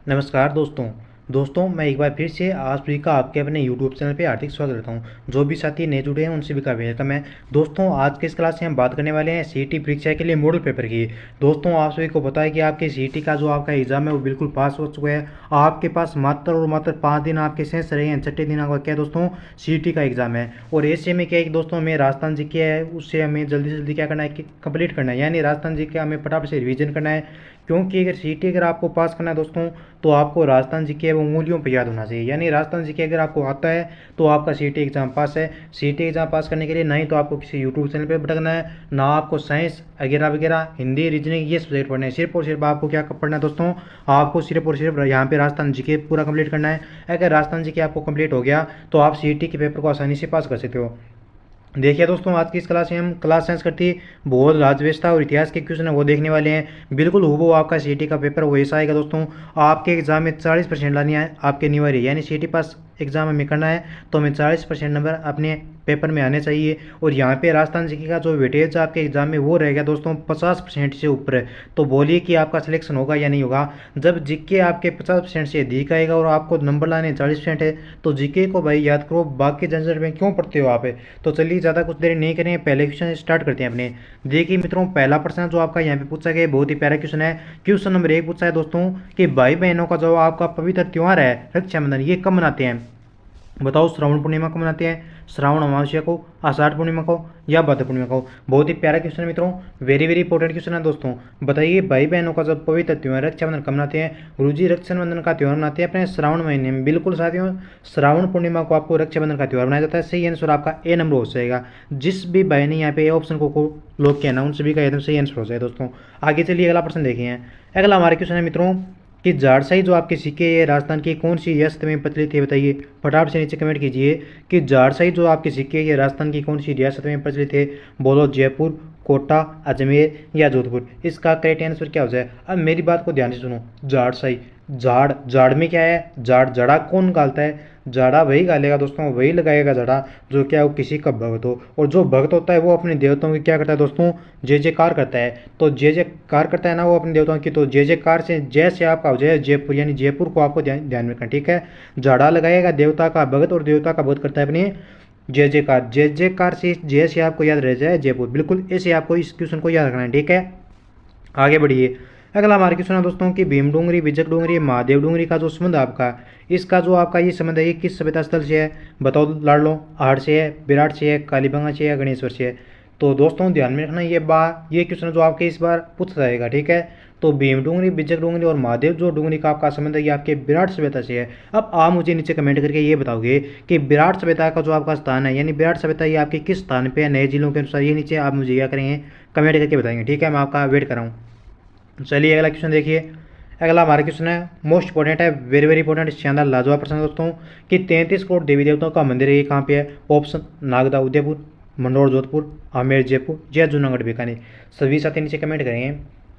नमस्कार दोस्तों मैं एक बार फिर से आप सभी का आपके अपने यूट्यूब चैनल पे हार्दिक स्वागत करता हूं। जो भी साथी नए जुड़े हैं उन सभी का वेलकम है। दोस्तों आज के इस क्लास में हम बात करने वाले हैं सीईटी परीक्षा के लिए मॉडल पेपर की। दोस्तों आप सभी को पता है कि आपके सीईटी का जो आपका एग्जाम है वो बिल्कुल पास हो चुका है। आपके पास मात्र 5 दिन आपके शेष रहे हैं। छठे दिन आपका क्या दोस्तों सीईटी का एग्जाम है। और ऐसे में क्या है कि दोस्तों हमें राजस्थान जी के है उससे हमें जल्दी से जल्दी क्या करना है कि कंप्लीट करना है, यानी राजस्थान जी के हमें फटाफट से रिवीजन करना है। क्योंकि अगर सीईटी अगर आपको पास करना है दोस्तों तो आपको राजस्थान जीके वो मूल्यों पर याद होना चाहिए, यानी राजस्थान जीके अगर आपको आता है तो आपका सीईटी एग्जाम पास है। सीईटी एग्जाम पास करने के लिए ना ही तो आपको किसी यूट्यूब चैनल पर भटकना है, ना आपको साइंस वगैरह वगैरह हिंदी रीजनिंग ये सब्जेक्ट पढ़ने हैं। सिर्फ और सिर्फ आपको क्या पढ़ना है दोस्तों, आपको सिर्फ और सिर्फ यहाँ पे राजस्थान जीके पूरा कंप्लीट करना है। अगर राजस्थान जीके आपको कंप्लीट हो गया तो आप सीईटी के पेपर को आसानी से पास कर सकते हो। देखिए दोस्तों आज की इस क्लास में हम क्लास साइंस करती भूगोल राज्य व्यवस्था और इतिहास के क्वेश्चन है वो देखने वाले हैं। बिल्कुल हूबहू आपका सीईटी का पेपर वो ऐसा आएगा दोस्तों। आपके एग्जाम में 40% लानी है आपके अनिवार्य, यानी सीईटी पास एग्जाम हमें करना है तो हमें 40% नंबर अपने पेपर में आने चाहिए। और यहाँ पे राजस्थान जीके का जो वेटेज आपके एग्जाम में वो रहेगा दोस्तों 50% से ऊपर है। तो बोलिए कि आपका सिलेक्शन होगा या नहीं होगा। जब जीके आपके 50% से अधिक आएगा और आपको नंबर लाने 40% है तो जीके को भाई याद करो, बाकी झंझट में क्यों पढ़ते हो आप। तो चलिए ज़्यादा कुछ देर नहीं करें, पहले क्वेश्चन स्टार्ट करते हैं अपने। देखिए मित्रों पहला प्रश्न जो आपका यहाँ पे पूछा गया बहुत ही प्यारा क्वेश्चन है। क्वेश्चन नंबर 1 पूछा है दोस्तों कि भाई बहनों का जो आपका पवित्र त्यौहार है रक्षाबंधन ये कब मनाते हैं। बताओ श्रावण पूर्णिमा को मनाते हैं, श्रावण अमावस्या को, आषाढ़ पूर्णिमा को या भाद्र पूर्णिमा को। बहुत ही प्यारा क्वेश्चन है मित्रों, वेरी वेरी इंपॉर्टेंट क्वेश्चन है दोस्तों। बताइए भाई बहनों का जब पवित्र त्यौहार रक्षाबंधन कब मनाते हैं। गुरुजी रक्षाबंधन का त्यौहार मनाते हैं अपने श्रावण महीने में। बिल्कुल साथियों श्रावण पूर्णिमा को आपको रक्षाबंधन का त्यौहार मनाया जाता है। सही आंसर आपका ए नंबर हो जाएगा। जिस भी भाई ने यहाँ पे ए ऑप्शन को लॉक किया ना उन सभी का एकदम सही आंसर हो जाए दोस्तों। आगे चलिए अगला प्रश्न देखिए। अगला हमारा क्वेश्चन है मित्रों कि जाड़साई जो आपके सिक्के है राजस्थान की कौन सी रियासत में प्रचलित है। बताइए फटाफट से नीचे कमेंट कीजिए कि जाड़साई जो आपके सिक्के है राजस्थान की कौन सी रियासत में प्रचलित है। बोलो जयपुर, कोटा, अजमेर या जोधपुर। इसका करेक्ट आंसर क्या हो जाए। अब मेरी बात को ध्यान से सुनो। जाड़साई झाड़ झाड़ में क्या है, झाड़ जड़ा कौन गालता है। जाड़ा वही गालेगा दोस्तों, वही लगाएगा जड़ा जो क्या वो किसी का भक्त हो। और जो भक्त होता है वो अपने देवताओं की क्या करता है दोस्तों, जय जयकार करता है। तो जय जयकार करता है ना वो अपने देवताओं की, तो जय जयकार से जय से आपका हो जाए जयपुर, यानी जयपुर को आपको ध्यान में रखना ठीक है। जाड़ा लगाएगा देवता का भक्त और देवता का भक्त करता है अपने जय जयकार। जय जयकार से जय से आपको याद रह जाए जयपुर। बिल्कुल ऐसे आपको इस क्वेश्चन को याद रखना है ठीक है। आगे बढ़िए। अगला हमारे क्वेश्चन है दोस्तों कि भीम डूंगरी, बिजक डूंगरी, महादेव डूंगरी का जो संबंध आपका इसका जो आपका ये संबंध है ये किस सभ्यता स्थल से है। बताओ लाड़ लो, आहड़ से है, विराट से है, कालीबंगा से है, गणेश्वर से है। तो दोस्तों ध्यान में रखना ये क्वेश्चन जो आपके इस बार पूछा जाएगा ठीक है। तो भीम डूंगरी, बिजक डूंगरी और महादेव जो डूंगरी का आपका संबंध है ये आपके विराट सभ्यता से है। अब आप मुझे नीचे कमेंट करके ये बताओगे कि विराट सभ्यता का जो आपका स्थान है, यानी विराट सभ्यता ये आपके किस स्थान पे है नए जिलों के अनुसार, ये नीचे आप मुझे क्या करेंगे कमेंट करके बताएंगे ठीक है। मैं आपका वेट कर रहा हूँ। चलिए अगला क्वेश्चन देखिए। अगला हमारा क्वेश्चन है मोस्ट इंपॉर्टेंट है, वेरी वेरी इंपॉर्टेंट, शानदार लाजवाब प्रश्न दोस्तों कि 33 करोड़ देवी देवताओं का मंदिर है ये कहाँ पे है। ऑप्शन नागदा उदयपुर, मंडोर जोधपुर, आमेर जयपुर या जूनागढ़ बीकानेर। सभी साथी नीचे कमेंट करेंगे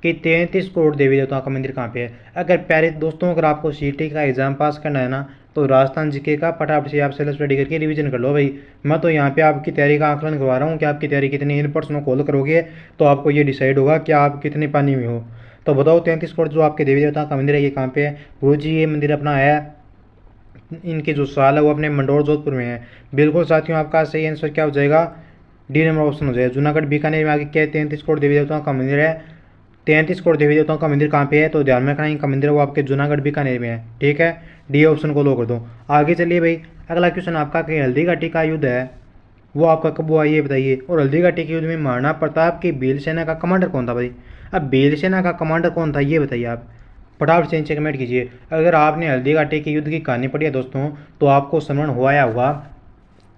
कि 33 करोड़ देवी देवताओं का मंदिर कहाँ पे है। अगर प्यारे दोस्तों अगर आपको सीईटी का एग्जाम पास करना है ना तो राजस्थान जीके का फटाफट से आप सेल्फ स्टडी करके रिवीजन कर लो भाई। मैं तो यहाँ पे आपकी तैयारी का आकलन करवा रहा हूँ कि आपकी तैयारी कितनी इन पर्सनों कॉल करोगे तो आपको ये डिसाइड होगा कि आप कितने पानी में हो। तो बताओ 33 करोड़ जो आपके देवी देवता का मंदिर है ये कहाँ पे है। गुरु जी ये मंदिर अपना है, इनके जो साल है वो अपने मंडोर जोधपुर में है। बिल्कुल साथियों आपका सही आंसर क्या हो जाएगा, डी नंबर ऑप्शन हो जाएगा। जूनागढ़ बीकानेर में आगे क्या है 33 करोड़ देवी देवताओं का मंदिर है। 33 करोड़ देवी देवताओं का मंदिर कहाँ पे है तो ध्यान में रखना इनका मंदिर है वो आपके जूनागढ़ बीकानेर में है ठीक है। डी ऑप्शन को लो कर दो। आगे चलिए भाई। अगला क्वेश्चन आपका कि हल्दी घाटी का युद्ध है वो आपका कब हुआ ये बताइए। और हल्दी घाटी के युद्ध में महाराणा प्रताप की भील सेना का कमांडर कौन था भाई। अब भील सेना का कमांडर कौन था ये बताइए आप फटाफट से नीचे कमेंट कीजिए। अगर आपने हल्दी घाटी के युद्ध की कहानी पढ़ी है दोस्तों तो आपको स्मरण हुआ या होगा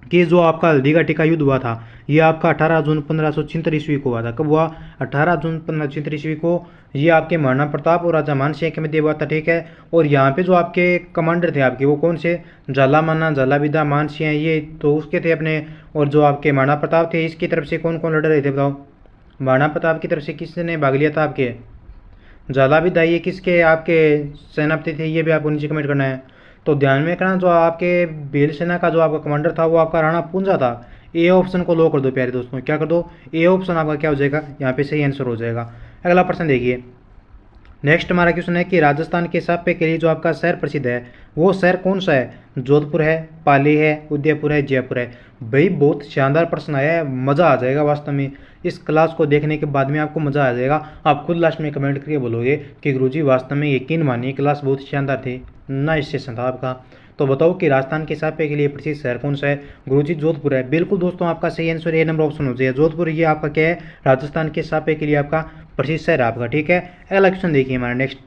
कि जो आपका हल्दी घाटी का युद्ध हुआ था ये आपका 18 जून 1576 ईस्वी को हुआ था। कब हुआ 18 जून 1576 ईस्वी को। ये आपके महाराणा प्रताप और राजा मानसिंह के मध्य हुआ था ठीक है। और यहाँ पे जो आपके कमांडर थे आपके वो कौन से, झाला माना, झाला विदा, मानसिंह ये तो उसके थे अपने। और जो आपके महाराणा प्रताप थे इसकी तरफ से कौन कौन लड़ रहे थे बताओ। महाराणा प्रताप की तरफ से किसने भाग लिया था आपके, झाला विदा ये किसके आपके सेनापति थे ये भी आपको नीचे कमेंट करना है। तो ध्यान में रखना जो आपके भील सेना का जो आपका कमांडर था वो आपका राणा पुंजा था। ए ऑप्शन को लो कर दो प्यारे दोस्तों, क्या कर दो ए ऑप्शन आपका क्या हो जाएगा यहाँ पे सही आंसर हो जाएगा। अगला प्रश्न देखिए। नेक्स्ट हमारा क्वेश्चन है कि राजस्थान के सापे के लिए जो आपका शहर प्रसिद्ध है वो शहर कौन सा है? जोधपुर है, पाली है, उदयपुर है, जयपुर है। भाई बहुत शानदार प्रश्न आया है, मज़ा आ जाएगा वास्तव में। इस क्लास को देखने के बाद में आपको मज़ा आ जाएगा। आप खुद लास्ट में कमेंट करके बोलोगे कि गुरुजी वास्तव में यकीन मानिए क्लास बहुत शानदार थी, नाइस सेशन था आपका। तो बताओ कि राजस्थान के सापे के लिए प्रसिद्ध शहर कौन सा है? गुरुजी जोधपुर है। बिल्कुल दोस्तों, आपका सही आंसर ए नंबर ऑप्शन हो जाएगा, जोधपुर। ये आपका क्या है? राजस्थान के सापे के लिए आपका प्रसिद्ध शहर आपका। ठीक है, अगला क्वेश्चन देखिए हमारा। नेक्स्ट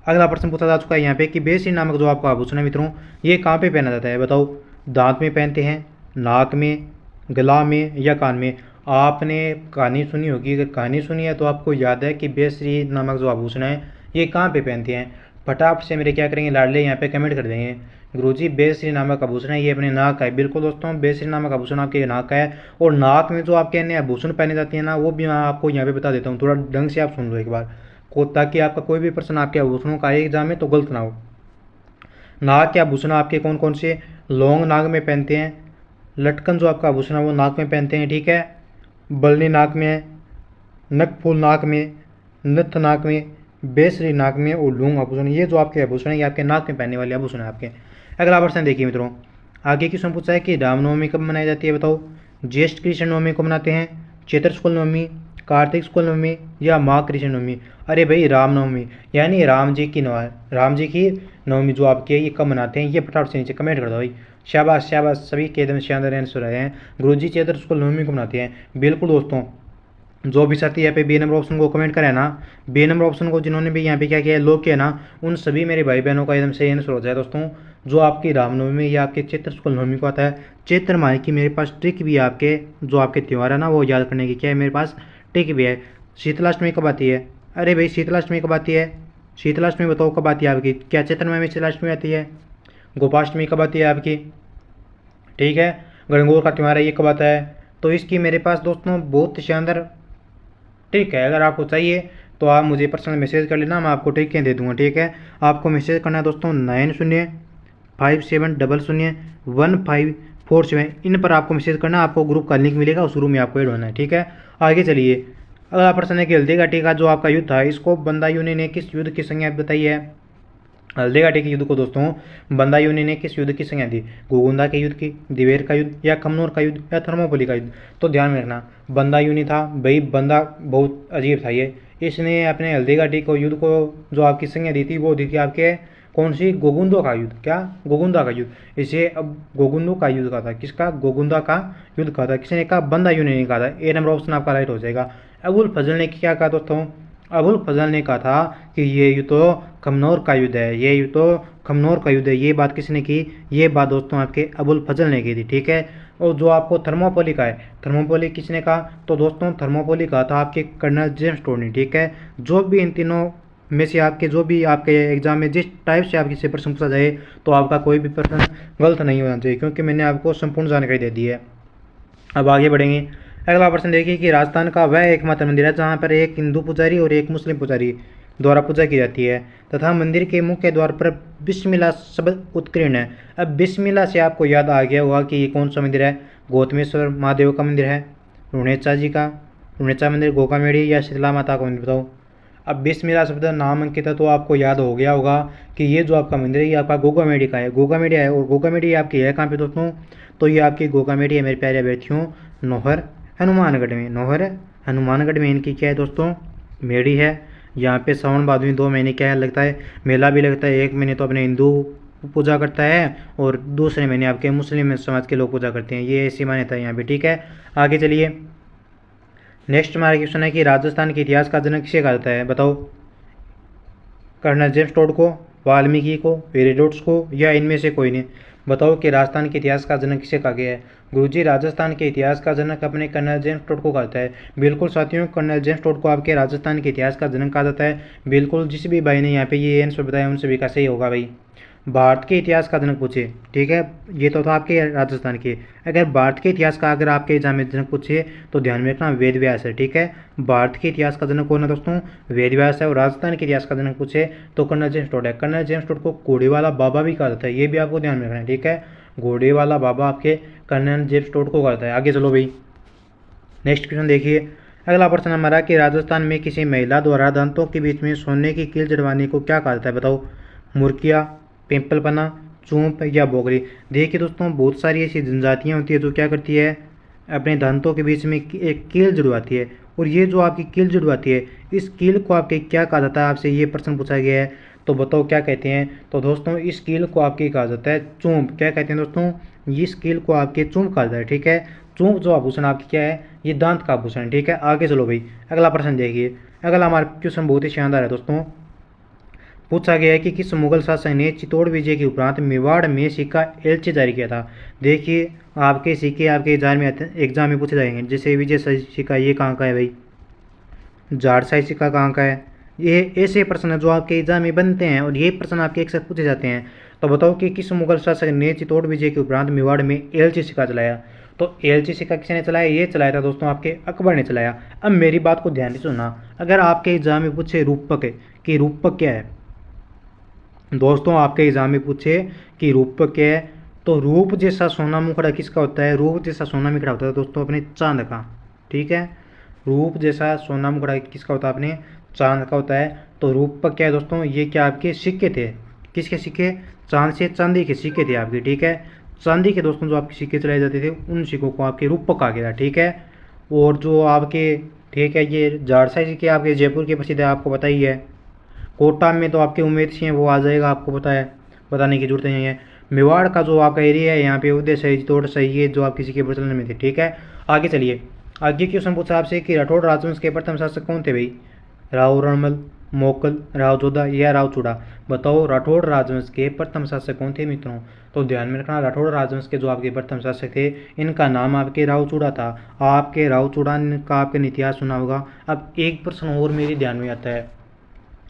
अगला प्रश्न पूछा जा चुका है यहाँ पे कि बेसिन नामक जो आपका आभूषण है मित्रों, ये कहाँ पे पहना जाता है? बताओ, दांत में पहनते हैं, नाक में, गला में या कान में? आपने कहानी सुनी होगी, अगर कहानी सुनी है तो आपको याद है कि बेसरी नामक जो आभूषण है ये कहाँ पे पहनते हैं? फटाफट से मेरे क्या करेंगे लाडले यहाँ पे कमेंट कर देंगे। गुरुजी बेसरी नामक आभूषण है ये अपने नाक का है। बिल्कुल दोस्तों, बेसरी नामक आभूषण आपके नाक का है। और नाक में जो आपके अन्य आभूषण पहने जाते हैं ना, वो भी मैं आपको यहाँ पे बता देता हूँ, थोड़ा ढंग से आप सुन लो एक बार को, ताकि आपका कोई भी प्रश्न आपके आभूषणों का एग्जाम में तो गलत ना हो। नाक के आभूषण आपके कौन कौन से? लौंग नाक में पहनते हैं, लटकन जो आपका आभूषण है वो नाक में पहनते हैं, ठीक है, बलनी नाक में है, नकफूल नाक में, नथ नाक में, बेसरी नाक में और लूंग आभूषण, ये जो आपके आभूषण है ये आपके नाक में पहनने वाले आभूषण है आपके। अगला प्रश्न देखिए मित्रों, आगे क्वेश्चन पूछा है कि रामनवमी कब मनाई जाती है? बताओ, ज्येष्ठ कृष्ण नवमी को मनाते हैं, चैत्र शुक्ल नवमी, कार्तिक शुक्ल नवमी या माघ कृष्ण नवमी? अरे भाई रामनवमी यानी राम जी की नवमी जो आपकी है ये कब मनाते हैं? ये फटाफट से नीचे कमेंट कर दो भाई। शाबाश शाबाश, सभी के एकदम शानदार आंसर आए हैं। गुरुजी चैत्र शुक्ल नवमी को मनाते हैं। बिल्कुल दोस्तों, जो भी साथी यहाँ पे बी नंबर ऑप्शन को कमेंट करें ना, बी नंबर ऑप्शन को जिन्होंने भी यहाँ पे क्या किया है लॉक किया ना, उन सभी मेरे भाई बहनों का एकदम सही आंसर हो जाए दोस्तों। जो आपकी रामनवमी या आपके चैत्र शुक्ल नवमी को आता है, चैत्र माह की मेरे पास ट्रिक भी है, आपके जो आपके त्यौहार है ना वो याद करने की क्या है मेरे पास ट्रिक भी है। शीतलाष्टमी कब आती है? अरे भाई शीतलाष्टमी कब आती है? शीतलाष्टमी बताओ कब आती है आपकी? क्या चैत्र माह में शीतलाष्टमी आती है? गोपाष्टमी कब आती है आपकी? ठीक है, गणगौर का त्यौहार है ये कब आता है? तो इसकी मेरे पास दोस्तों बहुत शानदार ट्रिक है। अगर आपको चाहिए तो आप मुझे पर्सनल मैसेज कर लेना, मैं आपको ट्रिकें दे दूंगा। ठीक है, आपको मैसेज करना है दोस्तों 9057001547, इन पर आपको मैसेज करना है। आपको ग्रुप का लिंक मिलेगा, उस ग्रुप में आपको ऐड होना है। ठीक है, आगे चलिए। अगला प्रश्न है कि हल्दी घाटी का जो आपका युद्ध था इसको बंदायूनी ने किस युद्ध की संज्ञा बताई है? हल्दी घाटी के युद्ध को दोस्तों बंदायूनी ने किस युद्ध की संज्ञा दी? गोगुंदा के युद्ध की, दिवेर का युद्ध या खमनोर का युद्ध या थर्मोपली का युद्ध? तो ध्यान में रखना, बंदायूनी था भाई, बंदा बहुत अजीब था ये, इसने अपने हल्दी घाटी को युद्ध को जो आपकी संज्ञा दी थी वो दी थी आपके कौन सी? गोगुंदो का युद्ध। क्या? गोगुंदा का युद्ध। इसे अब गोगुंदो का युद्ध कहा था। किसका? गोगुंदा का युद्ध कहा था। किसने कहा? बंदायूनी ने कहा था। ए नंबर ऑप्शन आपका राइट हो जाएगा। अबुल फजल ने क्या कहा दोस्तों? अबुल फजल ने कहा था कि ये युद्ध तो खमनोर का युद्ध है, ये युद्ध तो खमनोर का युद्ध है। ये बात किसने की? ये बात दोस्तों आपके अबुल फजल ने की थी। ठीक है, और जो आपको थर्मोपोली का है, थर्मोपोली किसने कहा? तो दोस्तों थर्मोपोली कहा था आपके कर्नल जेम्स टोड ने। ठीक है, जो भी इन तीनों में से आपके जो भी आपके एग्जाम में जिस टाइप से आपकी से प्रश्न पूछा जाए तो आपका कोई भी प्रश्न गलत नहीं होना चाहिए, क्योंकि मैंने आपको संपूर्ण जानकारी दे दी है। अब आगे बढ़ेंगे। अगला प्रश्न देखिए कि राजस्थान का वह एकमात्र मंदिर है जहाँ पर एक हिंदू पुजारी और एक मुस्लिम पुजारी द्वारा पूजा की जाती है तथा मंदिर के मुख्य द्वार पर बिस्मिल्लाह शब्द उत्कीर्ण है। अब बिस्मिल्लाह से आपको याद आ गया होगा कि ये कौन सा मंदिर है? गौतमेश्वर महादेव का मंदिर है, रुणेचा जी का, रुणेचा मंदिर, गोगामेड़ी या शीतला माता का मंदिर? बताओ। अब बिस्मिल्लाह शब्द नामांकित है तो आपको याद हो गया होगा कि ये जो आपका मंदिर है ये आपका गोगामेड़ी का है, गोगामेड़ी है। और गोगामेड़ी आपकी है कहाँ पे दोस्तों? तो ये आपकी गोगामेड़ी है मेरे प्यारे अभ्यर्थियों, नौहर हनुमानगढ़ में। नौहर हनुमानगढ़ में इनकी क्या है दोस्तों? मेड़ी है। यहाँ पे सावन भादवी 2 महीने क्या है लगता है? मेला भी लगता है। एक महीने तो अपने हिंदू पूजा करता है और दूसरे महीने आपके मुस्लिम समाज के लोग पूजा करते हैं, ये ऐसी मान्यता है यहाँ पे। ठीक है, आगे चलिए। नेक्स्ट हमारा क्वेश्चन है कि राजस्थान के इतिहास का जनक किसे कहा जाता है? बताओ, कर्नल जेम्स टोड को, वाल्मीकि को, हेरोडोटस को या इनमें से कोई नहीं? बताओ कि राजस्थान के इतिहास का जनक किसे कहा गया है? गुरुजी राजस्थान के इतिहास का जनक अपने कर्नल जेम्स टोड को कहता है। बिल्कुल साथियों, कर्नल जेम्स टोड को आपके राजस्थान के इतिहास का जनक कहा जाता है। बिल्कुल, जिस भी भाई ने यहाँ पे ये आंसर बताया उन सभी का सही होगा भाई। भारत के इतिहास का जनक पूछे, ठीक है, ये तो था आपके राजस्थान के। अगर भारत के इतिहास का अगर आपके एग्जाम में जनक पूछे तो ध्यान में रखना वेद व्यास है। ठीक है, भारत के इतिहास का जनक कौन है दोस्तों? वेद व्यास है। और राजस्थान के इतिहास का जनक पूछे तो कर्नल जेम्स टोड है। कर्नल जेम्स टोड को घोड़े वाला बाबा भी कहा जाता है, ये भी आपको ध्यान में रखना है। ठीक है, घोड़े वाला बाबा आपके कर्नल जेम्स टोड को कहता है। आगे चलो भाई, नेक्स्ट क्वेश्चन देखिए। अगला प्रश्न हमारा कि राजस्थान में किसी महिला द्वारा दांतों के बीच में सोने की कील जड़वाने को क्या कहा जाता है, बताओ। मुर्किया, पिंपल पना, चूंप या बोगरी। देखिए दोस्तों, बहुत सारी ऐसी जनजातियाँ होती है जो क्या करती है, अपने दांतों के बीच में एक कील जुड़वाती है। और ये जो आपकी कील जुड़वाती है, इस कील को आपके क्या कहा जाता है, आपसे ये प्रश्न पूछा गया है, तो बताओ क्या कहते हैं। तो दोस्तों, इस कील को आपके कहा जाता है चूंप। क्या कहते हैं दोस्तों, इस कील को आपके चूंप कहा जाता है। ठीक है, चूंप जो आभूषण आपकी क्या है, ये दांत का आभूषण है। ठीक है, आगे चलो भाई, अगला प्रश्न देखिए। अगला हमारा क्वेश्चन बहुत ही शानदार है दोस्तों। पूछा गया है कि किस मुगल शासक ने चित्तौड़ विजय के उपरांत मेवाड़ में सिक्का एलची जारी किया था। देखिए, आपके सिक्के आपके एग्जाम में पूछे जाएंगे। जैसे विजय सिक्का, ये कहाँ का है भाई, जाड़साई सिक्का कहाँ का है। ये ऐसे प्रश्न जो आपके एग्जाम में बनते हैं और ये प्रश्न आपके एक साथ पूछे जाते हैं। तो बताओ कि किस मुगल शासक ने चित्तौड़ विजय के उपरांत मेवाड़ में एलची सिक्का चलाया। तो एलची सिक्का किसने चलाया, ये चलाया था दोस्तों आपके अकबर ने चलाया। अब मेरी बात को ध्यान से सुनना, अगर आपके एग्जाम में पूछे रूपक कि रूपक क्या है, दोस्तों आपके एग्जाम में पूछे कि रूपक क्या है, तो रूप जैसा सोना मुखड़ा किसका होता है, रूप जैसा सोना मुखड़ा होता है दोस्तों अपने चांद का। ठीक है, रूप जैसा सोना मुखड़ा किसका होता है, अपने चांद का होता है। तो रूपक क्या है दोस्तों, ये क्या आपके सिक्के थे, किसके सिक्के, चांद से चांदी के सिक्के थे आपके। ठीक है, चांदी के दोस्तों जो आपके सिक्के चलाए जाते थे, उन सिक्कों को आपके रूपक कहा गया। ठीक है, और जो आपके, ठीक है, ये जाड़साई सिक्के आपके जयपुर के प्रसिद्ध है, आपको पता ही है। कोटा में तो आपके उम्मीद सिंह वो आ जाएगा, आपको पता है, बताने की जरूरत नहीं है। मेवाड़ का जो आपका एरिया है, यहाँ पे उदय सही, चित्तौड़ सही, ये जो आपकी सिक्के प्रचलन में थे। ठीक है, आगे चलिए। आगे क्वेश्चन पूछा आपसे कि राठौड़ राजवंश के प्रथम शासक कौन थे भाई, राव रणमल, मोकल, राव जोधा या राव चूड़ा। बताओ राठौड़ राजवंश के प्रथम शासक कौन थे मित्रों। तो ध्यान में रखना, राठौड़ राजवंश के जो आपके प्रथम शासक थे, इनका नाम आपके राव चूड़ा था। आपके राव चूड़ा का आपने इतिहास सुना होगा। अब एक प्रश्न और मेरे ध्यान में आता है,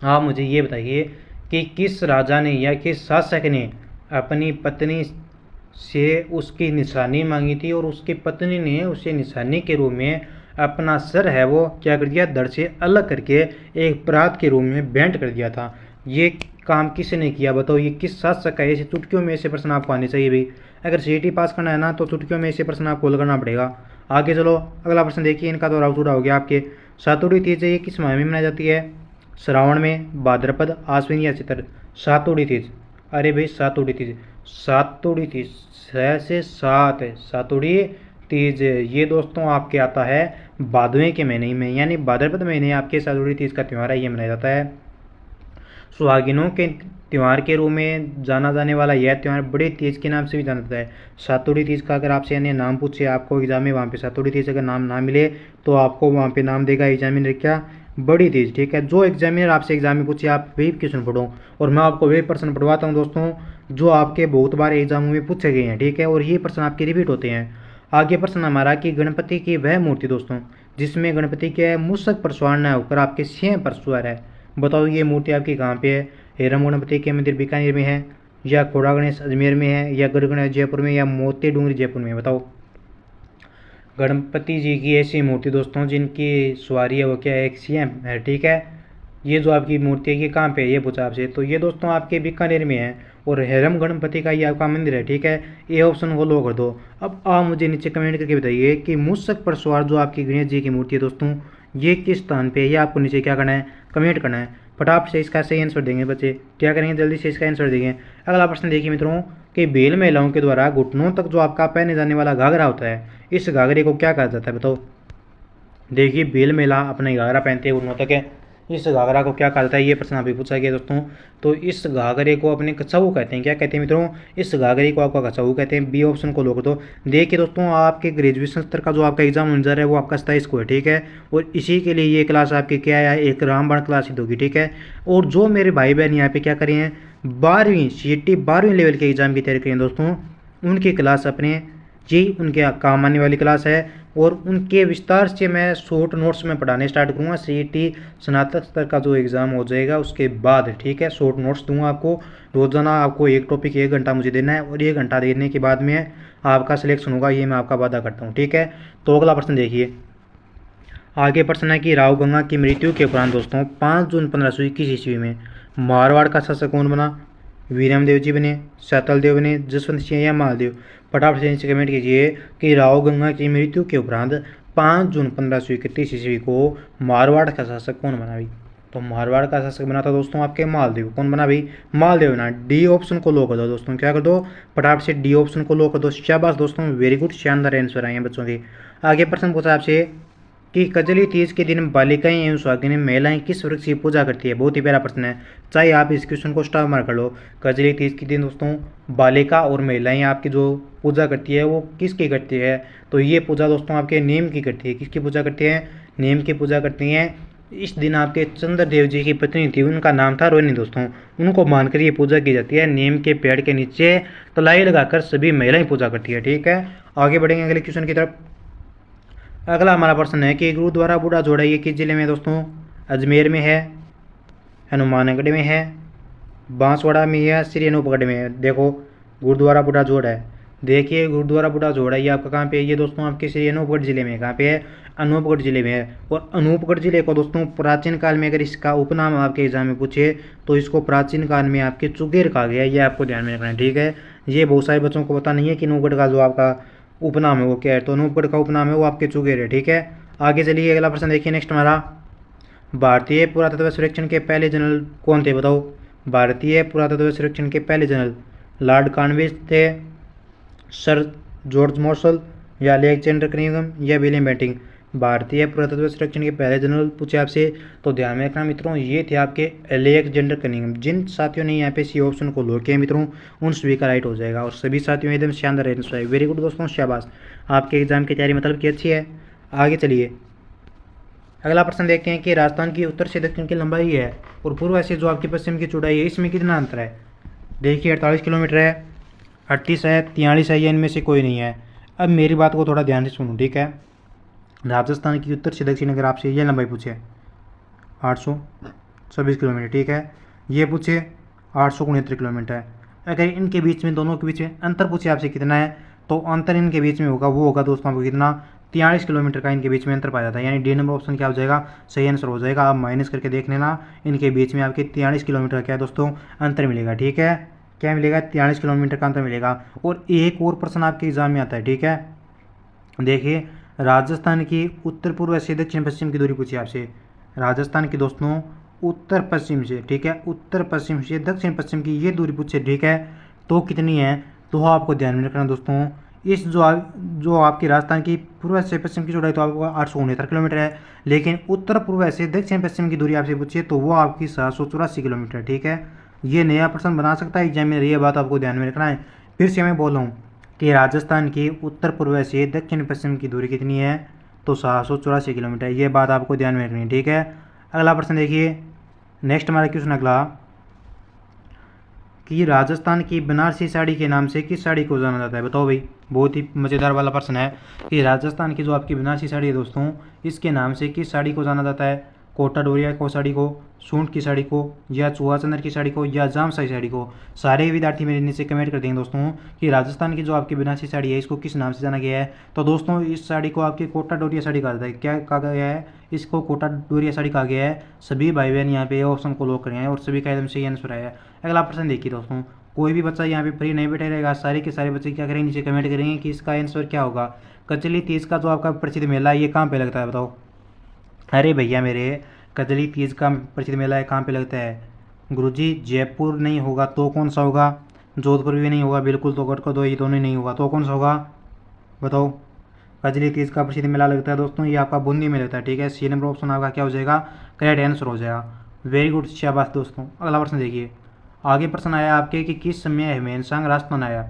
आप मुझे ये बताइए कि किस राजा ने या किस शासक ने अपनी पत्नी से उसकी निशानी मांगी थी और उसकी पत्नी ने उसे निशानी के रूप में अपना सर है वो क्या कर दिया, धड़ से अलग करके एक परात के रूप में भेंट कर दिया था। ये काम किसने किया, बताओ, ये किस शासक का। ऐसे चुटकियों में ऐसे प्रश्न आपको आने चाहिए भाई। अगर सीईटी पास करना है ना, तो चुटकियों में ऐसे प्रश्न आपको लगाना पड़ेगा। आगे चलो, अगला प्रश्न देखिए। इनका तो राव चूड़ा हो गया आपके। सातुड़ी तीज ये किस माह में मनाई जाती है, श्रावण में, भाद्रपद, आश्विन या चित्र। सातुड़ी तीज, अरे भाई सातुड़ी तीज, सातुड़ी तीज 6 से 7 है सातुड़ी तीज। ये दोस्तों आपके आता है भादवें के महीने में, यानी भाद्रपद महीने आपके सातुड़ी तीज का त्यौहार है, ये मनाया जाता है। सुहागिनों के त्यौहार के रूप में जाना जाने वाला यह त्यौहार बड़े तीज के नाम से भी जाना जाता है। सातुड़ी तीज का अगर आपसे यानी नाम पूछे आपको एग्जाम में, वहाँ पे सातुड़ी तीज अगर नाम ना मिले तो आपको वहाँ पे नाम देगा एग्जामिनर क्या, बड़ी तीज। ठीक है, जो एग्जामिनर आपसे एग्जाम में पूछे आप वही क्वेश्चन पढ़ो, और मैं आपको वही प्रश्न पढ़वाता हूँ दोस्तों जो आपके बहुत बार एग्जामों में पूछे गए हैं। ठीक है, और ये प्रश्न आपके रिपीट होते हैं। आगे प्रश्न हमारा कि गणपति की वह मूर्ति दोस्तों जिसमें गणपति के मूषक पर सवार न होकर आपके सिंह पर सवार है। बताओ ये मूर्ति आपकी कहाँ पे है, हेरम गणपति के मंदिर बीकानेर में है, या खोड़ा गणेश अजमेर में है, या गढ़ गणेश जयपुर में, या मोती डूंगरी जयपुर में। बताओ, गणपति जी की ऐसी मूर्ति दोस्तों जिनकी सवारी है वो क्या है, एक सिंह है। ठीक है, ये जो आपकी मूर्ति है ये कहाँ पे है, ये पूछा आपसे, तो ये दोस्तों आपके बीकानेर में है, और हेरम गणपति का ये आपका मंदिर है। ठीक है, ये ऑप्शन वो लो कर दो। अब आप मुझे नीचे कमेंट करके बताइए कि मूषक पर सवार जो आपकी गणेश जी की मूर्ति है दोस्तों, ये किस स्थान पे है, ये आपको नीचे क्या करना है, कमेंट करना है। फटाफट से इसका सही आंसर देंगे बच्चे, क्या करेंगे, जल्दी से इसका आंसर देंगे। अगला प्रश्न देखिए मित्रों कि भील महिलाओं के द्वारा घुटनों तक जो आपका पहने जाने वाला घाघरा होता है, इस घाघरे को क्या कहा जाता है, बताओ। देखिए, भील महिला अपने घाघरा पहनते हैं घुटनों तक है, इस घाघरा को क्या कहा जाता है, ये प्रश्न अभी पूछा गया दोस्तों। तो इस घाघरे को अपने कछाऊ कहते हैं, क्या कहते हैं मित्रों, इस घाघरे को आपका कछाऊ कहते हैं। बी ऑप्शन को लोग तो देखिए दोस्तों, आपके ग्रेजुएशन स्तर का जो आपका एग्जाम होने जा रहा है वो आपका 27 को है। ठीक है, और इसी के लिए ये क्लास आपकी क्या है, एक रामबाण क्लास ही होगी। ठीक है, और जो मेरे भाई बहन यहाँ पे क्या करें हैं, 12वीं CET 12वीं लेवल के एग्जाम की तैयारी करें दोस्तों, उनकी क्लास अपने जी उनके काम आने वाली क्लास है, और उनके विस्तार से मैं शॉर्ट नोट्स में पढ़ाने स्टार्ट करूँगा। CET स्नातक स्तर का जो एग्ज़ाम हो जाएगा उसके बाद। ठीक है, शॉर्ट नोट्स दूंगा आपको रोज़ाना, आपको एक टॉपिक 1 घंटा मुझे देना है, और 1 घंटा देने के बाद में आपका सिलेक्शन होगा, ये मैं आपका वादा करता हूँ। ठीक है, तो अगला प्रश्न देखिए। आगे प्रश्न है कि राव गंगा की मृत्यु के उपरांत दोस्तों 5 जून 1521 ईस्वी में मारवाड़ का शासक कौन बना, वीरम देव जी बने, सैतल देव बने, जसवंत सिंह या महादेव। फटाफट से नीचे कमेंट कीजिए कि राव गंगा की मृत्यु के उपरांत 5 जून 1531 ईस्वी को मारवाड़ का शासक कौन बना भाई? तो मारवाड़ का शासक बना था दोस्तों आपके मालदेव। कौन बना भाई? मालदेव बना। डी ऑप्शन को लो कर दो दोस्तों, क्या कर दो फटाफट से, डी ऑप्शन को लो कर दो। शाबाश दोस्तों, वेरी गुड, शानदार आंसर आए हैं बच्चों के। आगे प्रश्न पूछा आपसे कि कजली तीज के दिन बालिकाएं एवं सुहागिनें महिलाएं किस वृक्ष की पूजा करती है? बहुत ही प्यारा प्रश्न है, चाहे आप इस क्वेश्चन को स्टार मार्क कर लो। कजली तीज के दिन दोस्तों बालिका और महिलाएं आपकी जो पूजा करती है वो किसकी करती है? तो ये पूजा दोस्तों आपके नीम की करती है। किसकी पूजा करती है? नीम की पूजा करती हैं। इस दिन आपके चंद्रदेव जी की पत्नी थी, उनका नाम था रोहिणी दोस्तों, उनको मानकर ये पूजा की जाती है। नीम के पेड़ के नीचे तलाई लगाकर सभी महिलाएं पूजा करती है। ठीक है, आगे बढ़ेंगे अगले क्वेश्चन की तरफ। अगला हमारा प्रश्न है कि गुरुद्वारा बूढ़ा जोड़ा ये किस जिले में दोस्तों? अजमेर में है, हनुमानगढ़ में है, बांसवाड़ा में है, श्री अनूपगढ़ में है। देखो गुरुद्वारा बूढ़ा जोड़ है, देखिए गुरुद्वारा बूढ़ा जोड़ है, ये आपका कहाँ पे है? ये दोस्तों आपके श्री अनूपगढ़ जिले में। कहाँ पे है? अनूपगढ़ जिले में है। और अनूपगढ़ जिले को दोस्तों प्राचीन काल में अगर इसका उपनाम आपके एग्जाम में पूछे तो इसको प्राचीन काल में आपके चुगेर कहा गया है, ये आपको ध्यान में रखना है। ठीक है, ये बहुत सारे बच्चों को पता नहीं है कि अनूपगढ़ का जो आपका उपनाम है वो क्या है। तो अनूपगढ़ का उपनाम है वो आपके चुगेर है। ठीक है, आगे चलिए अगला प्रश्न देखिए नेक्स्ट हमारा। भारतीय पुरातत्व सर्वेक्षण के पहले जनरल कौन थे बताओ? भारतीय पुरातत्व सर्वेक्षण के पहले जनरल लॉर्ड कॉर्नवेलिस थे, सर जॉर्ज मार्शल, या अलेक्जेंडर कनिंघम, या विलियम बेंटिंग। भारतीय पुरातत्व सर्वेक्षण के पहले जनरल पूछे आपसे तो ध्यान में रखना मित्रों, ये थे आपके अलेक्जेंडर कनिंघम। जिन साथियों ने यहाँ पे सी ऑप्शन को लो किया मित्रों उन सभी का राइट हो जाएगा, और सभी साथियों एकदम शानदार आंसर है। वेरी गुड दोस्तों, शाबाश, आपके एग्जाम की तैयारी मतलब की अच्छी है। आगे चलिए अगला प्रश्न देखते हैं कि राजस्थान की उत्तर से दक्षिण की लंबाई है और पूर्व से जो आपकी पश्चिम की चौड़ाई है इसमें कितना अंतर है? देखिए 48 किलोमीटर है, 38 है, 43 है, या इनमें से कोई नहीं है। अब मेरी बात को थोड़ा ध्यान से सुनो। ठीक है, राजस्थान की उत्तर से दक्षिण अगर आपसे ये लंबाई पूछे 826 किलोमीटर, ठीक है, ये पूछे 869 किलोमीटर है, अगर इनके बीच में दोनों के बीच में अंतर पूछे आपसे कितना है तो अंतर इनके बीच में होगा वो होगा दोस्तों आपको कितना? 43 किलोमीटर का इनके बीच में अंतर पाया जाता है। यानी डी नंबर ऑप्शन क्या हो जाएगा? सही आंसर हो जाएगा। आप माइनस करके देख लेना, इनके बीच में आपके 43 किलोमीटर क्या है दोस्तों अंतर मिलेगा। ठीक है, क्या मिलेगा? 43 किलोमीटर का अंतर मिलेगा। और एक और प्रश्न आपके एग्जाम में आता है। ठीक है, देखिए राजस्थान की उत्तर पूर्व से दक्षिण पश्चिम की दूरी पूछी आपसे। राजस्थान की दोस्तों उत्तर पश्चिम से, ठीक है, उत्तर पश्चिम से दक्षिण पश्चिम की ये दूरी पूछे। ठीक है, तो कितनी है? तो आपको ध्यान में रखना दोस्तों, इस जो आपकी राजस्थान की पूर्व से पश्चिम की चौड़ाई तो आपको 869 किलोमीटर है, लेकिन उत्तर पूर्व से दक्षिण पश्चिम की दूरी आपसे पूछिए तो वो आपकी 784 किलोमीटर। ठीक है, ये नया प्रश्न बना सकता है एग्जामिनर, ये बात आपको ध्यान में रखना है। फिर से मैं बोल रहा हूँ कि राजस्थान की उत्तर पूर्व से दक्षिण पश्चिम की दूरी कितनी है? तो 784 किलोमीटर, ये बात आपको ध्यान में रखनी है। ठीक है, अगला प्रश्न देखिए नेक्स्ट हमारा क्वेश्चन अगला कि राजस्थान की बनारसी साड़ी के नाम से किस साड़ी को जाना जाता है? बताओ भाई, बहुत ही मज़ेदार वाला प्रश्न है कि राजस्थान की जो आपकी बनारसी साड़ी है दोस्तों इसके नाम से किस साड़ी को जाना जाता है? कोटा डोरिया को साड़ी को, सूंठ की साड़ी को, या चूहा चंदर की साड़ी को, या जामसाई साड़ी को? सारे विद्यार्थी मेरे नीचे कमेंट कर देंगे दोस्तों कि राजस्थान की जो आपकी बनारसी साड़ी है इसको किस नाम से जाना गया है। तो दोस्तों इस साड़ी को आपकी कोटा डोरिया साड़ी कहा जाता है। क्या कहा गया है? इसको कोटा डोरिया साड़ी कहा गया है। सभी भाई बहन यहाँ पे ऑप्शन को लॉक करें हैं और सभी का एकदम सही आंसर आया है। अगला प्रश्न देखिए दोस्तों, कोई भी बच्चा यहाँ पे फ्री नहीं बैठे रहेगा, सारे के सारे बच्चे क्या करेंगे? नीचे कमेंट करेंगे कि इसका आंसर क्या होगा। कचली तीज का जो आपका प्रसिद्ध मेला है ये कहाँ पे लगता है बताओ? अरे भैया मेरे, कजली तीज का प्रसिद्ध मेला है कहाँ पे लगता है? गुरुजी जयपुर नहीं होगा तो कौन सा होगा? जोधपुर भी नहीं होगा बिल्कुल, तो कट कर दो, ये दोनों ही नहीं होगा तो कौन सा होगा बताओ? कजली तीज का प्रसिद्ध मेला लगता है दोस्तों ये आपका बूंदी में लगता है। ठीक है, सी नंबर ऑप्शन आपका क्या हो जाएगा? करेक्ट आंसर हो जाएगा। वेरी गुड, शाबाश दोस्तों। अगला प्रश्न देखिए, आगे प्रश्न आया आपके कि किस समय ह्वेनसांग राजस्थान आया?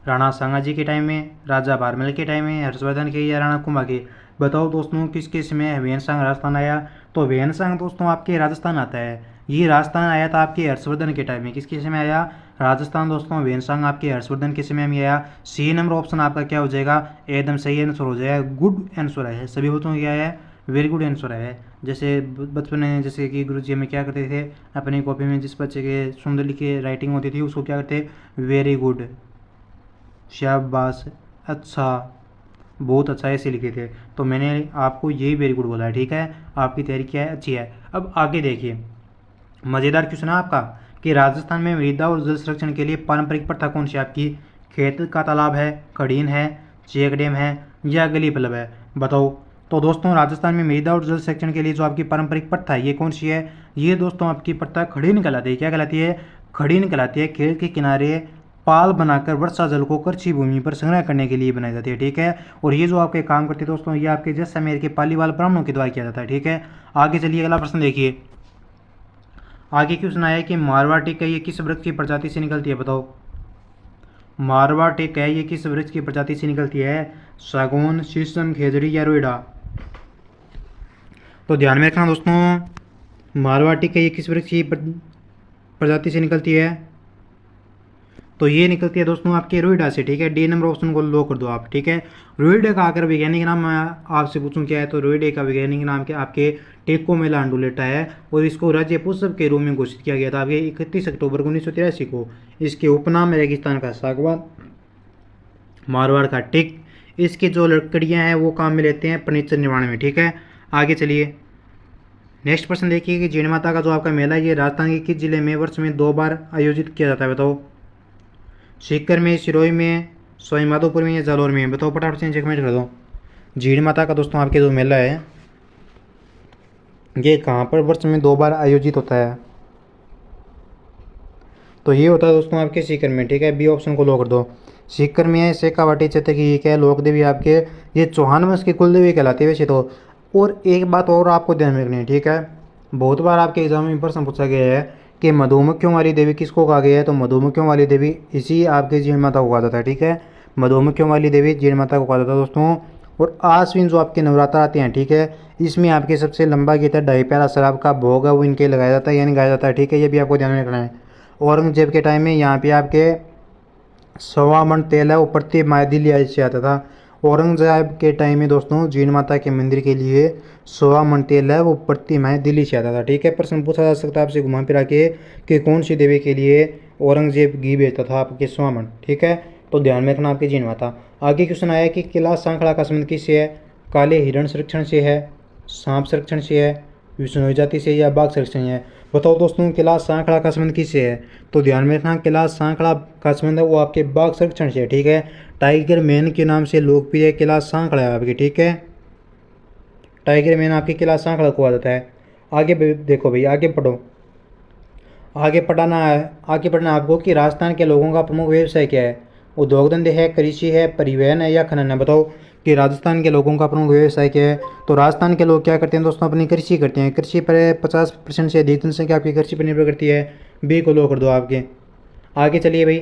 राणा सांगाजी के टाइम में, राजा बारमल के टाइम में, हर्षवर्धन के, या राणा कुंभा के? बताओ दोस्तों किसके समय ह्वेनसांग राजस्थान आया? तो ह्वेनसांग दोस्तों आपके राजस्थान आता है। ये राजस्थान आया था आपके हर्षवर्धन के टाइम में। किसके समय आया? राजस्थान दोस्तों ह्वेनसांग आपके हर्षवर्धन के समय में आया। सी नंबर ऑप्शन आपका क्या हो जाएगा? एकदम सही आंसर हो जाएगा, गुड आंसर है। सभी बच्चों को क्या है? वेरी गुड आंसर है। जैसे बचपन में जैसे कि गुरुजी हमें क्या करते थे, अपनी कॉपी में जिस बच्चे के सुंदर लिखी राइटिंग होती थी उसको क्या करते? वेरी गुड, शाबाश, अच्छा, बहुत अच्छा ऐसे लिखे थे। तो मैंने आपको यही वेरी गुड बोला है। ठीक है, आपकी तैयारी क्या है? अच्छी है। अब आगे देखिए, मज़ेदार क्वेश्चन है आपका कि राजस्थान में मृदा और जल संरक्षण के लिए पारंपरिक प्रथा कौन सी आपकी? खेत का तालाब है, खड़ीन है, चेक डैम है, या गलीफलब है? बताओ। तो दोस्तों राजस्थान में मृदा और जल संरक्षण के लिए जो आपकी पारंपरिक प्रथा है ये कौन सी है? ये दोस्तों आपकी प्रथा खड़ीन कहलाती है। क्या कहलाती है? खड़ीन कहलाती है। खेत के किनारे पाल बनाकर वर्षा जल को कृषि भूमि पर संग्रह करने के लिए बनाई जाती है। ठीक है। और ये जो आपके काम करते हैं दोस्तों, ये आपके जैसलमेर के पालीवाल ब्राह्मणों के द्वारा किया जाता है। ठीक है। आगे चलिए अगला प्रश्न देखिए। आगे क्वेश्चन आया कि मारवाड़ टिक है ये किस वृक्ष की प्रजाति से निकलती है? बताओ। मारवाड़ टिक है ये किस वृक्ष की प्रजाति से निकलती है? सागौन, शीशम, खेजड़ी या रोइडा? तो ध्यान में रखना दोस्तों, मारवाड़ टिक है ये किस वृक्ष की प्रजाति से निकलती है? तो ये निकलती है दोस्तों आपके रोइडा से। ठीक है। डी नंबर ऑप्शन को लो कर दो आप। ठीक है। रोइडा का अगर वैज्ञानिक नाम मैं आपसे पूछूं क्या है, तो रोइडे का वैज्ञानिक नाम क्या आपके टेकोमेला अंडुलेटा है। और इसको राज्य पुष्प के रूप में घोषित किया गया था आपके 31 अक्टूबर 1983 को। इसके उपनाम रेगिस्तान का सागवान, मारवाड़ का टिक। इसकी जो लकड़ियाँ हैं वो काम में लेते हैं फर्नीचर निर्माण में। ठीक है। आगे चलिए नेक्स्ट प्रश्न देखिए कि जीण माता का जो आपका मेला है ये राजस्थान के किस जिले में वर्ष में 2 बार आयोजित किया जाता है? बताओ। सीकर में, सिरोही में, सवाई माधोपुर में या जालौर में? बताओ फटाफट से कमेंट कर दो। जीण माता का दोस्तों आपके जो मेला है ये कहाँ पर वर्ष में 2 बार आयोजित होता है? तो ये होता है दोस्तों आपके सीकर में। ठीक है। बी ऑप्शन को लो कर दो। सीकर में है शेखावाटी क्षेत्र की ये क्या है, लोक देवी आपके ये चौहान वंश की कुल देवी कहलाती है वैसे तो। और एक बात और आपको ध्यान में रखनी है। ठीक है। बहुत बार आपके एग्जाम में प्रश्न पूछा गया है कि मधुमक्खियों वाली देवी किसको कहा गया है? तो मधुमक्खियों वाली देवी इसी आपके जीण माता को कहा जाता है। ठीक है। मधुमक्खियों वाली देवी जीण माता को कहा जाता है दोस्तों। और आश्विन जो आपके नवरात्र आते हैं, ठीक है, इसमें आपके सबसे लंबा गीत है ढाई प्याला शराब का भोग है वो इनके लगाया जाता है यानी गाया जाता है। ठीक है। ये भी आपको ध्यान में रखना है। औरंगजेब के टाइम में यहाँ पे आपके 1.25 मन तेल है वो प्रति माह दिल्ली से आता था। औरंगजेब के टाइम में दोस्तों जीण माता के मंदिर के लिए 1.25 मन तेल है वो प्रति माह दिल्ली से आता था। ठीक है। प्रश्न पूछा जा सकता है आपसे घुमा फिरा के कि कौन सी देवी के लिए औरंगजेब घी बेचता था आपके 1.25 मन? ठीक है। तो ध्यान में रखना आपकी जीण माता। आगे क्वेश्चन आया कि किला सांखड़ा का संबंध किससे है? काले हिरण संरक्षण से है, सांप संरक्षण से है, विष्णु जाति से या बाघ संरक्षण है? बताओ दोस्तों किला सांखड़ा का संबंध किससे है? तो ध्यान में रखना किला सांखड़ा का संबंध है वो आपके बाघ संरक्षण से है। ठीक है। टाइगर मैन के नाम से लोकप्रिय किला सांखड़ा है आपकी। ठीक है। टाइगर मैन आपके किला सांखड़ा को आ जाता है। आगे देखो भाई, आगे पढ़ो। आगे पढ़ना आपको कि राजस्थान के लोगों का प्रमुख व्यवसाय क्या है? उद्योग धंधे है, कृषि है, परिवहन है या खनन है? बताओ कि राजस्थान के लोगों का प्रमुख व्यवसाय क्या है? तो राजस्थान के लोग क्या करते हैं दोस्तों? अपनी कृषि करते हैं। कृषि पर 50% से अधिक जनसंख्या आपकी कृषि पर निर्भर करती है। बी को लो कर दो आपके। आगे चलिए भाई,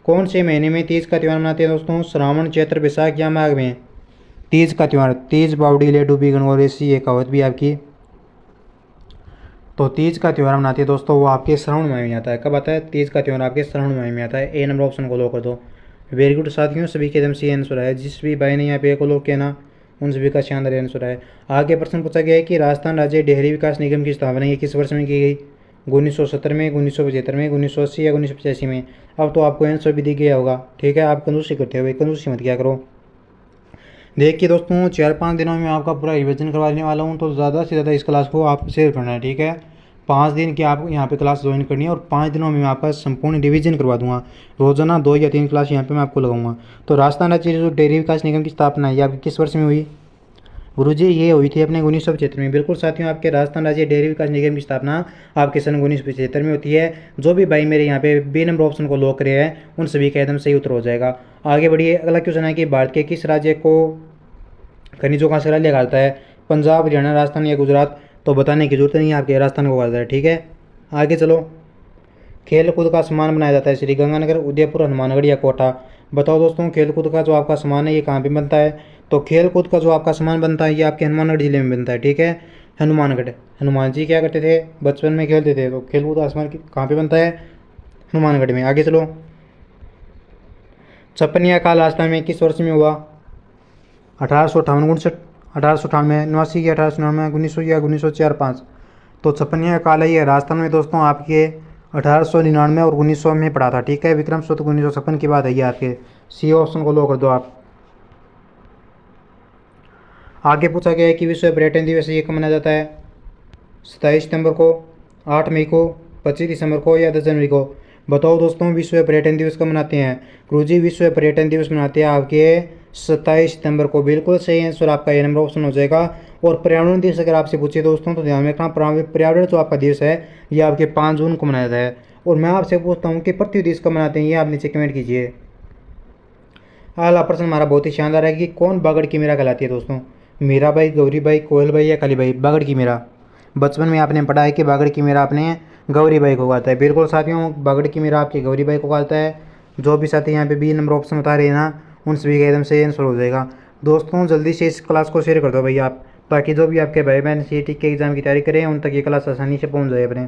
कौन से महीने में तीज का त्यौहार मनाते हैं दोस्तों? श्रावण, चैत्र, बैसाख या माघ में? तीज का त्यौहार, तीज बावड़ी ले डूबी गणगौर ऐसी एक कहावत भी आपकी। तो तीज का त्यौहार मनाते हैं दोस्तों वो आपके श्रावण माह में आता है। कब आता है? तीज का त्यौहार आपके श्रावण माह में आता है। ए नंबर ऑप्शन को लो कर दो। वेरी गुड साथियों, सभी के एकदम सही आंसर है। जिस भी भाई ने यहाँ पे को लो किया ना उन सभी का शानदार आंसर है। आगे प्रश्न पूछा गया है कि राजस्थान राज्य डेयरी विकास निगम की स्थापना ये किस वर्ष में की गई? 1970 में, 1975 में, 1980 या 1985 में? अब तो आपको आंसर भी दिख गया होगा। ठीक है। आप कंजूसी करते हो भाई, कंजूसी मत क्या करो। देखिए दोस्तों 4-5 दिनों में आपका पूरा रिविजन करवाने वाला हूँ, तो ज़्यादा से ज़्यादा इस क्लास को आप शेयर करना है। ठीक है। 5 दिन की आप यहाँ पे क्लास ज्वाइन करनी है और 5 दिनों में मैं आपका संपूर्ण रिवीजन करवा दूंगा। रोजाना 2 या 3 क्लास यहाँ पे मैं आपको लगाऊंगा। तो राजस्थान राज्य जो डेयरी विकास निगम की स्थापना है ये आपकी किस वर्ष में हुई? गुरुजी ये हुई थी अपने 1975 में। बिल्कुल साथियों, आपके राजस्थान राज्य डेयरी विकास निगम की स्थापना आपके सन 1975 में होती है। जो भी भाई मेरे यहाँ पे बी नंबर ऑप्शन को लो करे हैं उन सभी का एकदम सही उत्तर हो जाएगा। आगे बढ़िए। अगला क्वेश्चन है कि भारत के किस राज्य को खनिजों का संग्रहालय कहलाता है? पंजाब, हरियाणा, राजस्थान या गुजरात? तो बताने की जरूरत नहीं है, आपके राजस्थान को कहलाता है। ठीक है। आगे चलो। खेल कूद का सामान बनाया जाता है श्री गंगानगर, उदयपुर, हनुमानगढ़ या कोटा? बताओ दोस्तों खेल कूद का जो आपका सामान है ये कहाँ पे बनता है? तो खेल कूद का जो आपका सामान बनता है ये आपके हनुमानगढ़ जिले में बनता है। ठीक है। हनुमानगढ़। हनुमान जी क्या करते थे? बचपन में खेलते थे। तो खेल कूद का सामान कहाँ पे बनता है? हनुमानगढ़ में। आगे चलो। छप्पनिया काल राजस्थान में किस वर्ष में हुआ? 1858, 59, 1898, 89 या 1899, 1900 या 1904-5? तो छप्पनिया काल है ये राजस्थान में दोस्तों आपके 1899 और 1900 में पड़ा था। ठीक है। विक्रम संवत 1956 की बात है ये आपके। सी ऑप्शन को लो कर दो आप। आगे पूछा गया है कि विश्व पर्यटन दिवस ये कब मनाया जाता है? 27 सितंबर को, 8 मई को, 25 दिसंबर को या 10 जनवरी को? बताओ दोस्तों विश्व पर्यटन दिवस कब मनाते हैं? गुरुजी विश्व पर्यटन दिवस मनाते हैं आपके 27 सितंबर को। बिल्कुल सही आंसर आपका ये नंबर ऑप्शन हो जाएगा। और पर्यावरण दिवस अगर आपसे पूछे दोस्तों तो ध्यान में रखना, पर्यावरण जो आपका दिवस है ये आपके 5 जून को मनाया जाता है। और मैं आपसे पूछता हूँ कि पृथ्वी दिवस कब मनाते हैं, ये आप नीचे कमेंट कीजिए। अगला प्रश्न हमारा बहुत ही शानदार है कि कौन बागड़ की मीरा कहलाती है दोस्तों। मीराबाई, गौरीबाई, कोयलबाई या कालीबाई। बागड़ की मीरा, बचपन में आपने पढ़ा है कि बागड़ की मीरा आपने गौरीबाई को कहता है। बिल्कुल साथियों, बागड़ की मीरा आपकी गौरीबाई को कहता है। जो भी साथी यहाँ पे बी नंबर ऑप्शन बता रहे हैं ना, उन सभी का एकदम सही आंसर हो जाएगा। दोस्तों जल्दी से इस क्लास को शेयर कर दो भैया आप, ताकि जो भी आपके भाई बहन सीईटी के एग्जाम की तैयारी करें उन तक ये क्लास आसानी से पहुँच जाए अपने।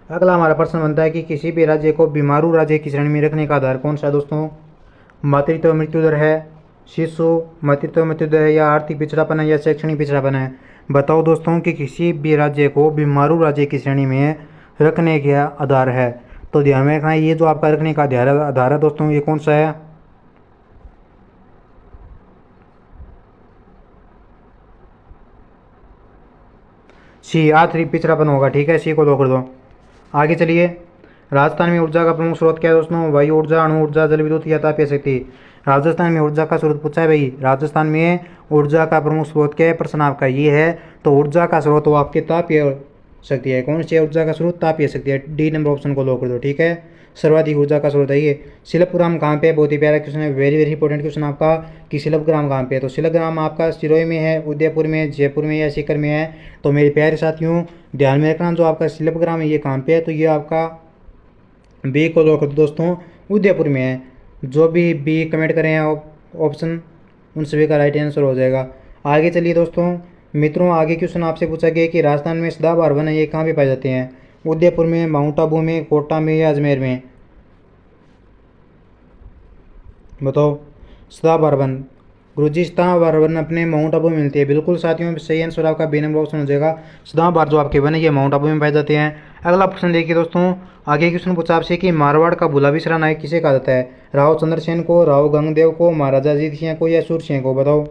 अगला हमारा प्रश्न बनता है कि किसी भी राज्य को बीमारू राज्य की श्रेणी में रखने का आधार कौन सा है दोस्तों। मातृत्व मृत्यु दर है, शिशु मातृत्व मृत्यु दर है, या आर्थिक पिछड़ापन है, या शैक्षणिक पिछड़ापन है। बताओ दोस्तों कि किसी भी राज्य को बीमारू राज्य की श्रेणी में रखने का आधार है। तो ध्यान में रखना, ये जो आपका रखने का आधार है दोस्तों ये कौन सा है। सी, आर्थिक पिछड़ापन होगा। ठीक है, सी को लो कर दो। आगे चलिए, राजस्थान में ऊर्जा का प्रमुख स्रोत क्या है दोस्तों। वायु ऊर्जा, अणु ऊर्जा, जल विद्युत या तापीय शक्ति। राजस्थान में ऊर्जा का स्रोत पूछा है भाई, राजस्थान में ऊर्जा का प्रमुख स्रोत क्या है, प्रश्न आपका ये है। तो ऊर्जा का स्रोत वो आपके तापीय शक्ति है। कौन सी ऊर्जा का स्रोत, तापीय शक्ति है। डी नंबर ऑप्शन को लो कर दो। ठीक है, सर्वाधिक ऊर्जा का स्रोत है ये। शिल्पग्राम कहाँ पे है, बहुत ही प्यारा क्वेश्चन है, वेरी वेरी इंपॉर्टेंट क्वेश्चन आपका कि शिल्पग्राम कहाँ पे है। तो शिल्पग्राम आपका सिरोही में है, उदयपुर में, जयपुर में या सीकर में है। तो मेरे प्यारे साथियों ध्यान में रखना, जो आपका शिल्पग्राम है ये कहाँ पे है, तो ये आपका बी को लो कर दो दोस्तों, उदयपुर में है। जो भी बी कमेंट करें ऑप्शन उन सभी का राइट आंसर हो जाएगा। आगे चलिए दोस्तों मित्रों, आगे क्वेश्चन आपसे पूछा गया कि राजस्थान में सदाबहार वन है ये कहाँ पे पाए जाते हैं। उदयपुर में, माउंट आबू में, कोटा में या अजमेर में। बताओ। सदाबहार वन, गुरुजी सदाबहार वन अपने माउंट आबू में मिलती है। बिल्कुल साथियों सही आंसर आपका बी नंबर ऑप्शन हो जाएगा। सदाबहार जो आपके वन है ये माउंट आबू में पाए जाते हैं। अगला प्रश्न देखिए दोस्तों, आगे क्वेश्चन पूछा आपसे कि मारवाड़ का भूला नायक किसे कहा जाता है। राव चंद्रसेन को, राव गंगदेव को, महाराजा अजीत सिंह को या सूरसिंह को। बताओ।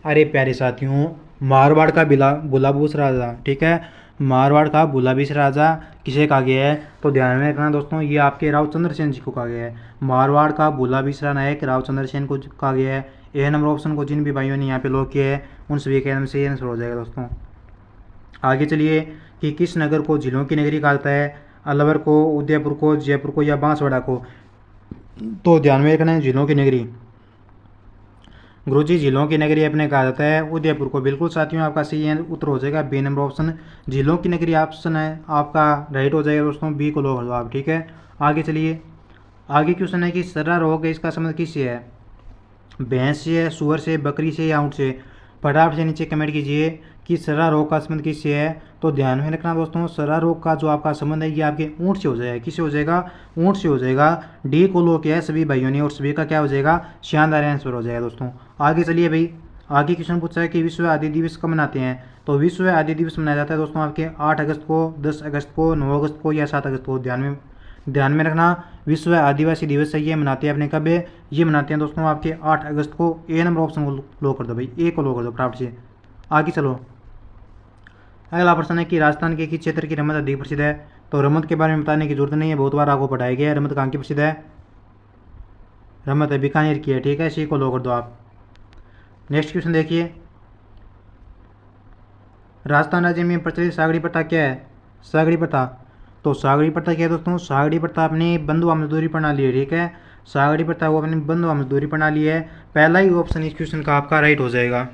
अरे प्यारे साथियों, मारवाड़ का भूलाबूस राजा, ठीक है, मारवाड़ का भूलाबीस राजा किसे कहा गया है। तो ध्यान में रखना दोस्तों, ये आपके राव चंद्रसेन जी को कहा गया है। मारवाड़ का भूलाबीसरा नायक राव चंद्रसेन को कहा गया है। यह नंबर ऑप्शन को जिन भी भाइयों ने यहाँ पे लॉक किया है उन सभी के नाम से आंसर हो जाएगा दोस्तों। आगे चलिए कि किस नगर को झीलों की नगरी कहा जाता है। अलवर को, उदयपुर को, जयपुर को या बांसवाड़ा को। तो ध्यान में रखना है झीलों की नगरी, गुरुजी झीलों की नगरी अपने कहा जाता है उदयपुर को। बिल्कुल साथियों आपका सही उत्तर हो जाएगा बी नंबर ऑप्शन, झीलों की नगरी ऑप्शन है आपका राइट हो जाएगा दोस्तों, बी को लो कर दो आप। ठीक है, आगे चलिए, आगे क्वेश्चन है कि सर्रा रोग है इसका संबंध किससे है। भैंस से, सुअर से, बकरी से या ऊँट से। फटाफट से नीचे कमेंट कीजिए कि सर्रा रोग का संबंध किससे है। तो ध्यान में रखना दोस्तों, सर्रा रोग का जो आपका संबंध है ये आपके ऊँट से हो जाएगा। किससे हो जाएगा, ऊँट से हो जाएगा। डी को लो किया है सभी भाइयों ने और सभी का क्या हो जाएगा, शानदार आंसर हो जाएगा दोस्तों। आगे चलिए भाई, आगे क्वेश्चन पूछा है कि विश्व आदि दिवस कब मनाते हैं। तो विश्व आदि दिवस मनाया जाता है दोस्तों आपके 8 अगस्त को, 10 अगस्त को, 9 अगस्त को या 7 अगस्त को। ध्यान में रखना, विश्व आदिवासी दिवस है ये मनाते हैं अपने कब है, ये मनाते हैं दोस्तों आपके 8 अगस्त को। ए नंबर ऑप्शन को लो कर दो भाई, ए को लो कर दो फटाफट से। आगे चलो, अगला प्रश्न है कि राजस्थान के किस क्षेत्र की रमत अधिक प्रसिद्ध है। तो रमत के बारे में बताने की जरूरत नहीं है, बहुत बार आपको पढ़ाया गया है। रमत कहाँ की प्रसिद्ध है, रमत है बीकानेर की है। ठीक है, सी को लो कर दो आप। नेक्स्ट क्वेश्चन देखिए, राजस्थान राज्य में प्रचलित सागड़ी प्रथा क्या है। सागड़ी प्रथा, तो सागड़ी प्रथा क्या है दोस्तों, सागड़ी प्रथा अपनी बंधुआ मजदूरी प्रणाली है। ठीक है, सागड़ी प्रथा वो अपनी बंधुआ मजदूरी प्रणाली है। पहला ही ऑप्शन इस क्वेश्चन का आपका राइट हो जाएगा।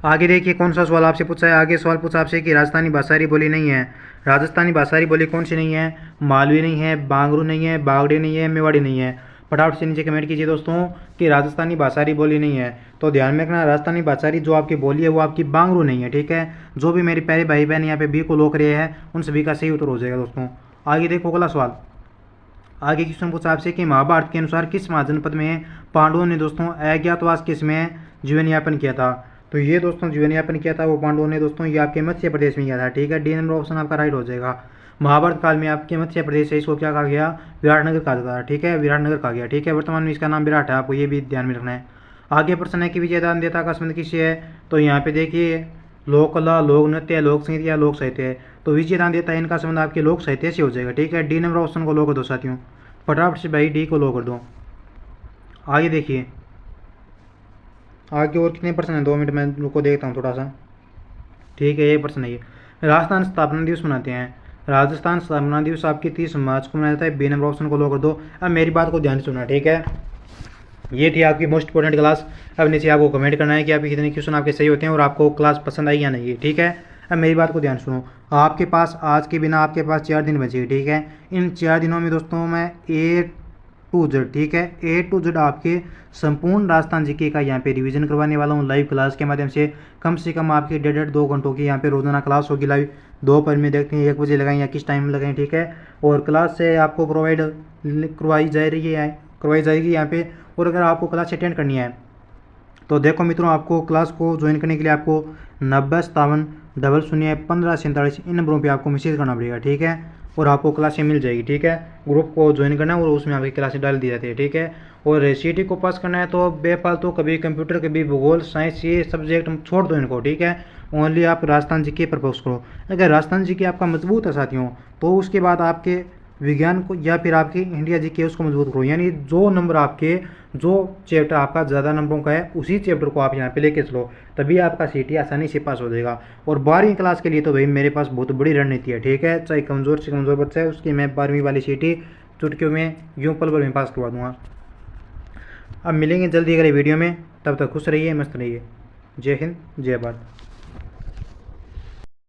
आगे देखिए कौन सा सवाल आपसे पूछा है। आगे सवाल पूछा आपसे कि राजस्थानी भाषाई बोली नहीं है। राजस्थानी भाषाई बोली कौन सी नहीं है, मालवी नहीं है, बांगरू नहीं है, बागड़ी नहीं है, मेवाड़ी नहीं है। फटाफट से नीचे कमेंट कीजिए दोस्तों कि राजस्थानी भाषाई बोली नहीं है। तो ध्यान में रखना, राजस्थानी भाषाई जो आपकी बोली है वो आपकी बांगरू नहीं है। ठीक है, जो भी मेरे प्यारे भाई बहन यहाँ पे बी को लोक रहे हैं उन सभी का सही उत्तर हो जाएगा दोस्तों। आगे देखो अगला सवाल, आगे क्वेश्चन पूछा आपसे कि महाभारत के अनुसार किस महाजनपद में पांडवों ने दोस्तों अज्ञातवास किस में जीवन यापन किया था। तो ये दोस्तों जीवन यापन किया था वो पांडवों ने दोस्तों ये आपके मध्य प्रदेश में किया था। ठीक है, डी नंबर ऑप्शन आपका राइट हो जाएगा। महाभारत काल में आपके मध्य प्रदेश है इसको क्या कहा गया, विराटनगर कहा जाता है। ठीक है, विराटनगर कहा गया। ठीक है, वर्तमान में इसका नाम विराट है, आपको ये भी ध्यान में रखना है। आगे प्रश्न है कि विजयदान देता का संबंध किससे है। तो यहाँ पे देखिए लोक कला, लोक नृत्य, लोक संगीत या लोक साहित्य है। तो विजयदान देता है इनका संबंध आपके लोक साहित्य से हो जाएगा। ठीक है, डी नंबर ऑप्शन को लो कर दो साथियों, फटाफट से भाई डी को लो कर दो। आगे देखिए, आगे और कितने प्रश्न हैं, 2 मिनट में रुको देखता हूँ थोड़ा सा। ठीक है, ये प्रश्न है ये। राजस्थान स्थापना दिवस मनाते हैं। राजस्थान स्थापना दिवस आपकी 30 मार्च को मनाया जाता है। बी नंबर ऑप्शन को लो कर दो। अब मेरी बात को ध्यान से सुनना, ठीक है। ये थी आपकी मोस्ट इंपॉर्टेंट क्लास। अब नीचे आपको कमेंट करना है कि आपके कितने क्वेश्चन आपके सही होते हैं और आपको क्लास पसंद आई या नहीं, ठीक है। अब मेरी बात को ध्यान सुनो। आपके पास आज के बिना आपके पास 4 दिन बचे, ठीक है। इन 4 दिनों में दोस्तों मैं A to Z, ठीक है, A to Z आपके संपूर्ण राजस्थान जीके का यहाँ पे रिवीजन करवाने वाला हूँ लाइव क्लास के माध्यम से कम आपकी 1.5-2 घंटों की यहाँ पे रोजाना क्लास होगी लाइव। दोपहर में देखते हैं 1 बजे लगाएं या किस टाइम में लगाएं, ठीक है। और क्लास से आपको प्रोवाइड करवाई जाएगी यहाँ पे। और अगर आपको क्लास अटेंड करनी है तो देखो मित्रों, आपको क्लास को ज्वाइन करने के लिए आपको 9057001547 इन नंबरों पे आपको मैसेज करना पड़ेगा, ठीक है। और आपको क्लासें मिल जाएगी, ठीक है। ग्रुप को ज्वाइन करना है और उसमें आपकी क्लासें डाल दी जाती है, ठीक है। और सीटी को पास करना है तो बेफालतू कभी कंप्यूटर कभी भूगोल साइंस ये सब्जेक्ट छोड़ दो इनको, ठीक है। ओनली आप राजस्थान जीके पर फोकस करो। अगर राजस्थान जीके आपका मजबूत है साथियों, तो उसके बाद आपके विज्ञान को या फिर आपकी इंडिया जीके उसको मजबूत करो। यानी जो नंबर आपके जो चैप्टर आपका ज़्यादा नंबरों का है उसी चैप्टर को आप यहाँ पे लेके चलो, तभी आपका सीटी आसानी से पास हो जाएगा। और 12वीं क्लास के लिए तो भाई मेरे पास बहुत बड़ी रणनीति है, ठीक है। चाहे कमज़ोर से कमज़ोर बच्चा है उसकी मैं 12वीं वाली सीटी चुटकियों में यूँ पल भर में पास करवा दूँगा। अब मिलेंगे जल्दी अगले वीडियो में, तब तक खुश रहिए, मस्त रहिए। जय हिंद, जय भारत।